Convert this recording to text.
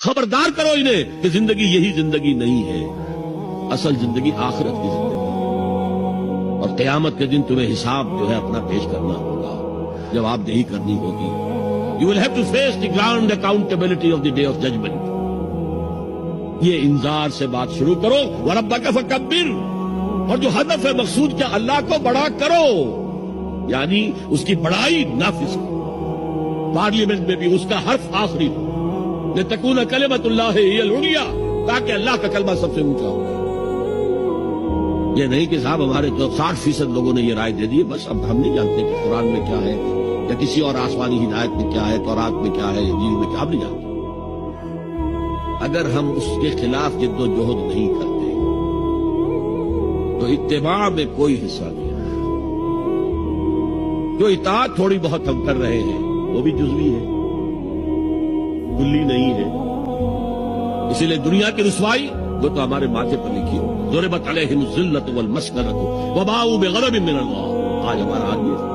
خبردار کرو انہیں کہ زندگی یہی زندگی نہیں ہے، اصل زندگی آخرت کی زندگی ہے، اور قیامت کے دن تمہیں حساب جو ہے اپنا پیش کرنا ہوگا، جواب دہی کرنی ہوگی. You will have to face the ground accountability of the day of judgment. یہ انذار سے بات شروع کرو. وَرَبَّكَ فَكَبِّرْ، اور جو ہدف ہے مقصود کیا، اللہ کو بڑا کرو، یعنی اس کی بڑائی نافذ کرو. پارلیمنٹ میں بھی اس کا حرف آخری ہو، لِتَكُونَ كَلِمَةُ اللَّهِ هِيَ الْعُلْيَا، تاکہ اللہ کا کلمہ سب سے اونچا ہو. یہ نہیں کہ صاحب ہمارے جو 60% لوگوں نے یہ رائے دے دی، بس اب ہم نہیں جانتے کہ قرآن میں کیا ہے یا کسی اور آسمانی ہدایت میں کیا ہے، تورات میں کیا ہے، انجیل میں کیا، ہم نہیں جانتے. اگر ہم اس کے خلاف جد و جہد نہیں کرتے تو اتباع میں کوئی حصہ نہیں ہے. جو اطاعت تھوڑی بہت ہم کر رہے ہیں وہ بھی جزوی ہے، کلی نہیں ہے. اسی لیے دنیا کی رسوائی وہ تو ہمارے ماتھے پر لکھی ہو، ضربت علیہم الذلۃ والمسکنۃ وباؤوا بغضب من اللہ. آج ہمارا حال یہ ہے.